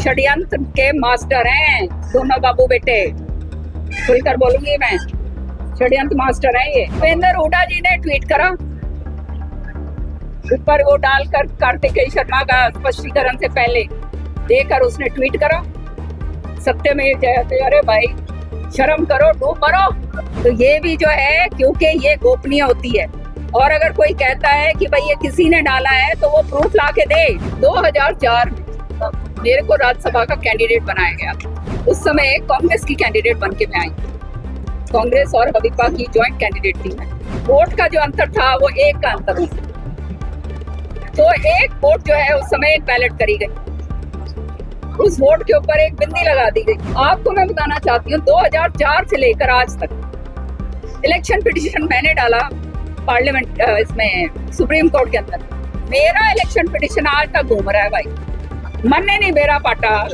षड्यंत्र के मास्टर हैं दोनों बाबू बेटे। खुलकर बोलूंगी मैं, षड्यंत्र मास्टर है ये। भूपेंद्र हुड्डा जी ने ट्वीट करा, ऊपर वो डालकर कार्तिकेय शर्मा का स्पष्टीकरण से पहले देकर उसने ट्वीट करा, सत्यमेव जयते। अरे भाई शर्म करो, डूब मरो। तो ये भी जो है, क्योंकि ये गोपनीय होती है, और अगर कोई कहता है कि भाई ये किसी ने डाला है तो वो प्रूफ ला के दे। 2004 में मेरे को राज्यसभा का कैंडिडेट बनाया गया। उस समय कांग्रेस की कैंडिडेट बन के मैं आई। कांग्रेस और भाजपा की ज्वाइंट कैंडिडेट थी मैं। वोट का जो अंतर था वो एक का अंतर था। तो एक वोट जो है उस समय बैलेट करी गई, उस वोट के ऊपर एक बिंदी लगा दी गई। आपको मैं बताना चाहती हूँ 2004 से लेकर आज तक इलेक्शन पिटीशन मैंने डाला पार्लियामेंट इसमें सुप्रीम कोर्ट के अंदर। मेरा इलेक्शन पिटीशन आज तक घूम रहा है भाई। मन ने नहीं मेरा पाटा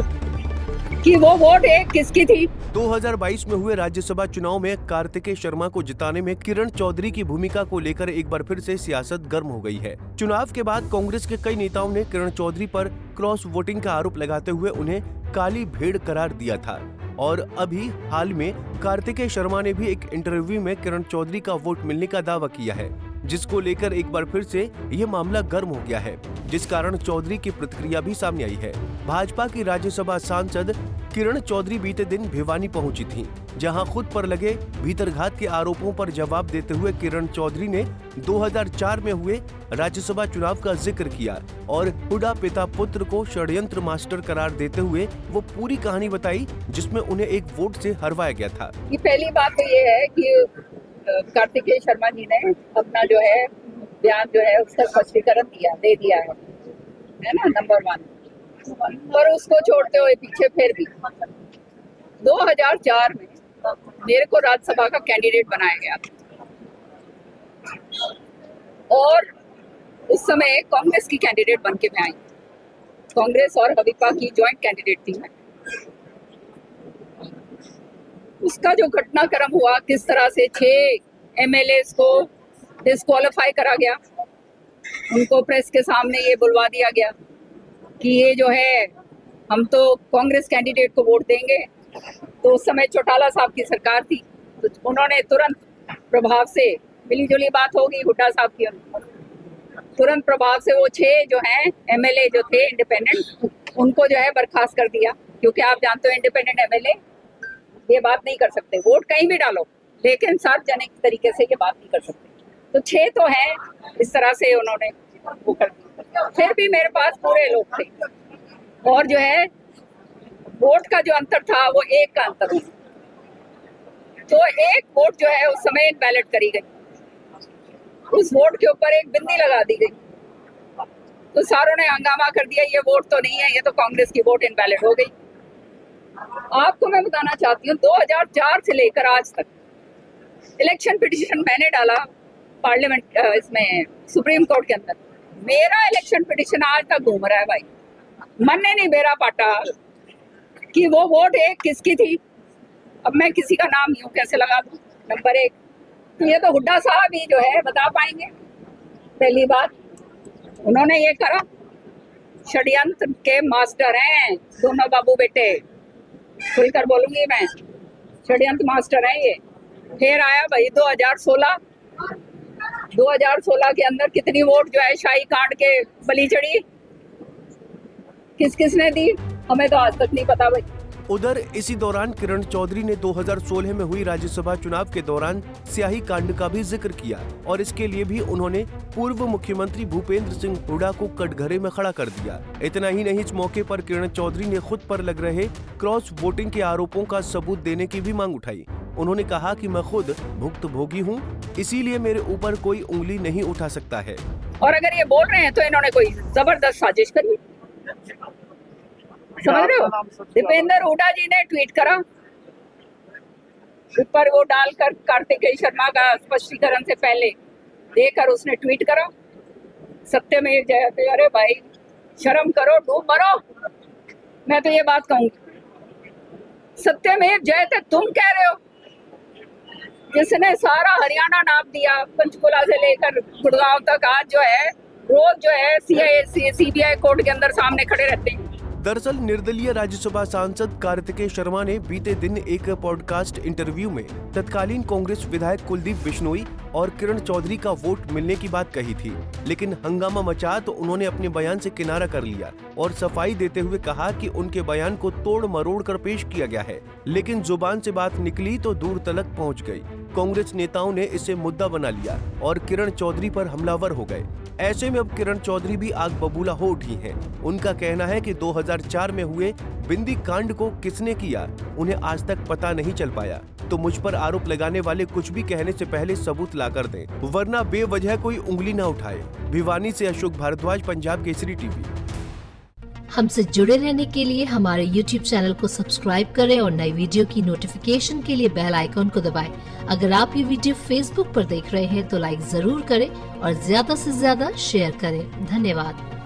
कि वो वोट एक किसकी थी। 2022 में हुए राज्यसभा चुनाव में कार्तिकेय शर्मा को जिताने में किरण चौधरी की भूमिका को लेकर एक बार फिर से सियासत गर्म हो गई है। चुनाव के बाद कांग्रेस के कई नेताओं ने किरण चौधरी पर क्रॉस वोटिंग का आरोप लगाते हुए उन्हें काली भेड़ करार दिया था, और अभी हाल में कार्तिकेय शर्मा ने भी एक इंटरव्यू में किरण चौधरी का वोट मिलने का दावा किया है, जिसको लेकर एक बार फिर से ये मामला गर्म हो गया है, जिस कारण चौधरी की प्रतिक्रिया भी सामने आई है। भाजपा की राज्यसभा सांसद किरण चौधरी बीते दिन भिवानी पहुंची थीं, जहां खुद पर लगे भीतरघात के आरोपों पर जवाब देते हुए किरण चौधरी ने 2004 में हुए राज्यसभा चुनाव का जिक्र किया और हुड्डा पिता पुत्र को षड्यंत्र मास्टर करार देते हुए वो पूरी कहानी बताई, जिसमें उन्हें एक वोट से हरवाया गया था। ये पहली बात तो ये है कि कार्तिकेय शर्मा जी ने अपना जो है बयान जो है उसका स्पष्टीकरण दे दिया है ना, नंबर 1। और उसको छोड़ते हुए पीछे फिर भी 2004 में मेरे को राज्यसभा का कैंडिडेट बनाया गया और उस समय कांग्रेस की कैंडिडेट बन के मैं आई। कांग्रेस और भाजपा की ज्वाइंट कैंडिडेट थी मैं। उसका जो घटनाक्रम हुआ, किस तरह से 6 MLAs को डिस्क्वालीफाई करा गया, उनको प्रेस के सामने ये बुलवा दिया गया कि ये जो है हम तो कांग्रेस कैंडिडेट को वोट देंगे। तो उस समय चौटाला साहब की सरकार थी, तो उन्होंने तुरंत प्रभाव से, मिली जुली बात होगी हुड्डा साहब की, तुरंत प्रभाव से वो 6 जो हैं MLA जो थे इंडिपेंडेंट, उनको जो है बर्खास्त कर दिया। क्योंकि आप जानते हो इंडिपेंडेंट MLA ये बात नहीं कर सकते, वोट कहीं भी डालो लेकिन सार्वजनिक तरीके से ये बात नहीं कर सकते। तो 6 तो हैं, इस तरह से उन्होंने वो कर दिया। फिर भी मेरे पास पूरे लोग थे, और जो है वोट का जो अंतर था वो एक का अंतर था। तो एक वोट जो है उस समय बैलेट करी गई, उस वोट के ऊपर एक बिंदी लगा दी गई। तो सारों ने हंगामा कर दिया, ये वोट तो नहीं है, ये तो कांग्रेस की वोट इनवैलिड हो गई। आपको मैं बताना चाहती हूँ 2004 से लेकर आज तक इलेक्शन पिटीशन मैंने डाला पार्लियामेंट इसमें सुप्रीम कोर्ट के अंदर। मेरा इलेक्शन पिटीशन आज तक घूम रहा है भाई। मन ने नहीं मेरा पाटा कि वो वोट एक किसकी थी। अब मैं किसी का नाम यूं कैसे लगा दूं, नंबर 1। तो ये तो हुड्डा साहब ही जो है बता पाएंगे। पहली बात, उन्होंने ये करा, षड्यंत्र के मास्टर हैं दोनों बाबू बेटे। खुलकर बोलूंगी मैं, षड्यंत्र मास्टर है ये। फिर आया भाई 2016 के अंदर कितनी वोट जो है शाही कांड के बलि चढ़ी, किस किसने दी, हमें तो आज तक नहीं पता भाई। उधर इसी दौरान किरण चौधरी ने 2016 में हुई राज्यसभा चुनाव के दौरान स्याही कांड का भी जिक्र किया, और इसके लिए भी उन्होंने पूर्व मुख्यमंत्री भूपेंद्र सिंह हुड्डा को कटघरे में खड़ा कर दिया। इतना ही नहीं, इस मौके पर किरण चौधरी ने खुद पर लग रहे क्रॉस वोटिंग के आरोपों का सबूत देने की भी मांग उठाई। उन्होंने कहा कि मैं खुद भुक्तभोगी हूँ, इसीलिए मेरे ऊपर कोई उंगली नहीं उठा सकता है। और अगर ये बोल रहे हैं तो इन्होंने कोई जबरदस्त साजिश करी, समझ रहे हो। भूपेंद्र हुड्डा जी ने ट्वीट करा, ऊपर वो डालकर कार्तिकेय शर्मा का स्पष्टीकरण से पहले देकर उसने ट्वीट करा, सत्यमेव जयते। अरे भाई शर्म करो, डूब मरो। मैं तो ये बात कहूंगी, सत्यमेव जयते तुम कह रहे हो, जिसने सारा हरियाणा नाप दिया, पंचकुला से लेकर गुड़गांव तक। आज जो है रोज जो है CBI कोर्ट के अंदर सामने खड़े रहते हैं, दरअसल निर्दलीय राज्यसभा सांसद कार्तिकेय शर्मा ने बीते दिन एक पॉडकास्ट इंटरव्यू में तत्कालीन कांग्रेस विधायक कुलदीप बिश्नोई और किरण चौधरी का वोट मिलने की बात कही थी, लेकिन हंगामा मचा तो उन्होंने अपने बयान से किनारा कर लिया और सफाई देते हुए कहा कि उनके बयान को तोड़ मरोड़ कर पेश किया गया है, लेकिन जुबान से बात निकली तो दूर तलक पहुंच गई। कांग्रेस नेताओं ने इसे मुद्दा बना लिया और किरण चौधरी पर हमलावर हो गए। ऐसे में अब किरण चौधरी भी आग बबूला हो उठी हैं। उनका कहना है कि 2004 में हुए बिंदी कांड को किसने किया, उन्हें आज तक पता नहीं चल पाया। तो मुझ पर आरोप लगाने वाले कुछ भी कहने से पहले सबूत लाकर दें, वरना बेवजह कोई उंगली न उठाए। भिवानी से अशोक भारद्वाज, पंजाब केसरी टीवी। हमसे जुड़े रहने के लिए हमारे YouTube चैनल को सब्सक्राइब करें और नई वीडियो की नोटिफिकेशन के लिए बेल आइकॉन को दबाएं। अगर आप ये वीडियो Facebook पर देख रहे हैं तो लाइक जरूर करें और ज्यादा से ज्यादा शेयर करें। धन्यवाद।